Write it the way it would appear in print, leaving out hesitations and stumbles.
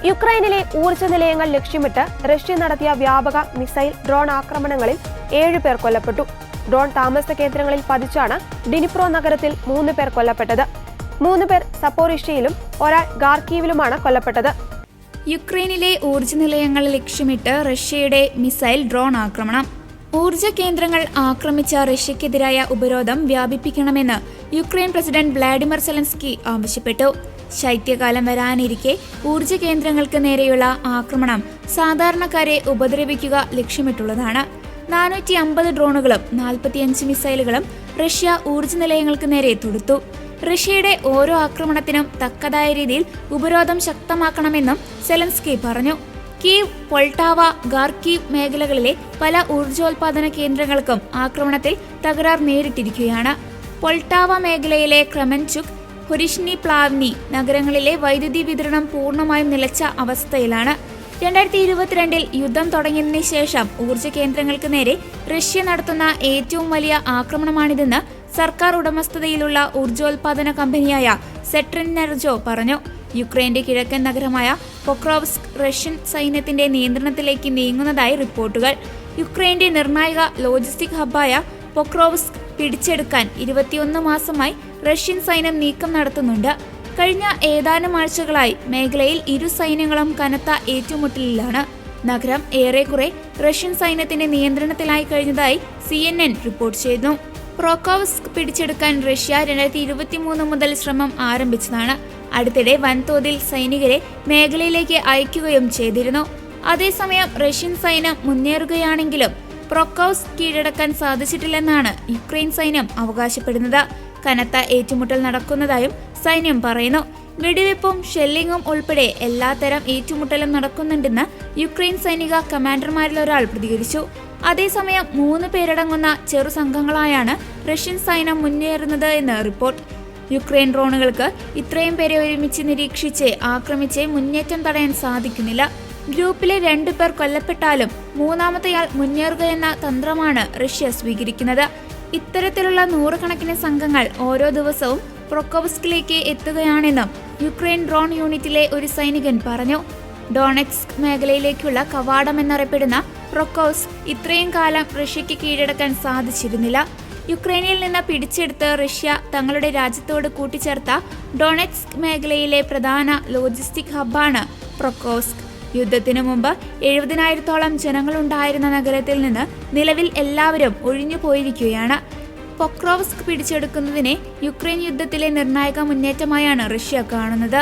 യുക്രൈനിലെ ഊർജ്ജ നിലയങ്ങൾ ലക്ഷ്യമിട്ട് റഷ്യ നടത്തിയ വ്യാപക മിസൈൽ ഡ്രോൺ ആക്രമണങ്ങളിൽ 7 പേർ കൊല്ലപ്പെട്ടു. ഡ്രോൺ താമസ കേന്ദ്രങ്ങളിൽ പതിച്ചാണ് ഡിനിപ്രോ നഗരത്തിൽ 3 പേർ കൊല്ലപ്പെട്ടത്. 3 പേർ സപ്പോറിഷ്യയിലും ഒരാൾ ഖാർക്കീവിലുമാണ് കൊല്ലപ്പെട്ടത്. യുക്രൈനിലെ ഊർജ്ജ നിലയങ്ങൾ ലക്ഷ്യമിട്ട് റഷ്യയുടെ മിസൈൽ ഡ്രോൺ ആക്രമണം. ഊർജ്ജ കേന്ദ്രങ്ങൾ ആക്രമിച്ച റഷ്യക്കെതിരായ ഉപരോധം വ്യാപിപ്പിക്കണമെന്ന് യുക്രൈൻ പ്രസിഡന്റ് വ്ളാഡിമിർ സെലൻസ്കി ആവശ്യപ്പെട്ടു. ശൈത്യകാലം വരാനിരിക്കെ ഊർജ്ജ കേന്ദ്രങ്ങൾക്ക് നേരെയുള്ള ആക്രമണം സാധാരണക്കാരെ ഉപദ്രവിക്കുക ലക്ഷ്യമിട്ടുള്ളതാണ്. 450 ഡ്രോണുകളും 45 മിസൈലുകളും റഷ്യ ഊർജ്ജ നിലയങ്ങൾക്ക് നേരെ തൊടുത്തു. റഷ്യയുടെ ഓരോ ആക്രമണത്തിനും തക്കതായ രീതിയിൽ ഉപരോധം ശക്തമാക്കണമെന്നും സെലൻസ്കി പറഞ്ഞു. കീവ്, പൊൾട്ടാവ, ഖാർക്കീവ് മേഖലകളിലെ പല ഊർജ്ജോൽപാദന കേന്ദ്രങ്ങൾക്കും ആക്രമണത്തിൽ തകരാർ നേരിട്ടിരിക്കുകയാണ്. പൊൾട്ടാവ മേഖലയിലെ ക്രെമൻചുക്, ഹൊരിഷ്നി പ്ലാവ്നി നഗരങ്ങളിലെ വൈദ്യുതി വിതരണം പൂർണ്ണമായും നിലച്ച അവസ്ഥയിലാണ്. 2022 യുദ്ധം തുടങ്ങിയതിനു ശേഷം ഊർജ്ജ കേന്ദ്രങ്ങൾക്ക് നേരെ റഷ്യ നടത്തുന്ന ഏറ്റവും വലിയ ആക്രമണമാണിതെന്ന് സർക്കാർ ഉടമസ്ഥതയിലുള്ള ഊർജ്ജോൽപാദന കമ്പനിയായ സെട്രെനെർജോ പറഞ്ഞു. യുക്രൈന്റെ കിഴക്കൻ നഗരമായ പൊക്രോവ്സ്ക് റഷ്യൻ സൈന്യത്തിന്റെ നിയന്ത്രണത്തിലേക്ക് നീങ്ങുന്നതായി റിപ്പോർട്ടുകൾ. യുക്രൈന്റെ നിർണായക ലോജിസ്റ്റിക് ഹബ്ബായ പൊക്രോവ്സ്ക് പിടിച്ചെടുക്കാൻ 21 മാസമായി റഷ്യൻ സൈന്യം നീക്കം നടത്തുന്നുണ്ട്. കഴിഞ്ഞ ഏതാനും ആഴ്ചകളായി മേഖലയിൽ ഇരു സൈന്യങ്ങളും കനത്ത ഏറ്റുമുട്ടലിലാണ്. നഗരം ഏറെക്കുറെ റഷ്യൻ സൈന്യത്തിന്റെ നിയന്ത്രണത്തിലായി കഴിഞ്ഞതായി CNN റിപ്പോർട്ട് ചെയ്തു. പൊക്രോവ്സ്ക് പിടിച്ചെടുക്കാൻ റഷ്യ 2023 മുതൽ ശ്രമം ആരംഭിച്ചതാണ്. അടുത്തിടെ വൻതോതിൽ സൈനികരെ മേഖലയിലേക്ക് അയക്കുകയും ചെയ്തിരുന്നു. അതേസമയം റഷ്യൻ സൈന്യം മുന്നേറുകയാണെങ്കിലും പൊക്രോവ്സ്ക് കീഴടക്കാൻ സാധിച്ചിട്ടില്ലെന്നാണ് യുക്രൈൻ സൈന്യം അവകാശപ്പെടുന്നത്. കനത്ത ഏറ്റുമുട്ടൽ നടക്കുന്നതായും സൈന്യം പറയുന്നു. വെടിവെപ്പും ഷെല്ലിങ്ങും ഉൾപ്പെടെ എല്ലാത്തരം ഏറ്റുമുട്ടലും നടക്കുന്നുണ്ടെന്ന് യുക്രൈൻ സൈനിക കമാൻഡർമാരിൽ ഒരാൾ പ്രതികരിച്ചു. അതേസമയം 3 പേരടങ്ങുന്ന ചെറു സംഘങ്ങളായാണ് റഷ്യൻ സൈന്യം മുന്നേറുന്നത് എന്ന് റിപ്പോർട്ട്. യുക്രൈൻ ഡ്രോണുകൾക്ക് ഇത്രയും പേരെ ഒരുമിച്ച് നിരീക്ഷിച്ച് ആക്രമിച്ച് മുന്നേറ്റം തടയാൻ സാധിക്കുന്നില്ല. ഗ്രൂപ്പിലെ 2 പേർ കൊല്ലപ്പെട്ടാലും മൂന്നാമത്തെയാൾ മുന്നേറുകയെന്ന തന്ത്രമാണ് റഷ്യ സ്വീകരിക്കുന്നത്. ഇത്തരത്തിലുള്ള നൂറുകണക്കിന് സംഘങ്ങൾ ഓരോ ദിവസവും പൊക്രോവ്സ്കിലേക്ക് എത്തുകയാണെന്നും യുക്രൈൻ ഡ്രോൺ യൂണിറ്റിലെ ഒരു സൈനികൻ പറഞ്ഞു. ഡോണെറ്റ്സ്ക് മേഖലയിലേക്കുള്ള കവാടമെന്നറിയപ്പെടുന്ന പൊക്രോവ്സ്ക് ഇത്രയും കാലം റഷ്യക്ക് കീഴടക്കാൻ സാധിച്ചിരുന്നില്ല. യുക്രൈനിൽ നിന്ന് പിടിച്ചെടുത്ത് റഷ്യ തങ്ങളുടെ രാജ്യത്തോട് കൂട്ടിച്ചേർത്ത ഡോണെറ്റ്സ്ക് മേഖലയിലെ പ്രധാന ലോജിസ്റ്റിക് ഹബ്ബാണ് പൊക്രോവ്സ്ക്. യുദ്ധത്തിനു മുമ്പ് 70,000-ഓളം ജനങ്ങളുണ്ടായിരുന്ന നഗരത്തിൽ നിന്ന് നിലവിൽ എല്ലാവരും ഒഴിഞ്ഞു പോയിരിക്കുകയാണ്. പൊക്രോവ്സ്ക് പിടിച്ചെടുക്കുന്നതിനെ യുക്രൈൻ യുദ്ധത്തിലെ നിർണായക മുന്നേറ്റമായാണ് റഷ്യ കാണുന്നത്.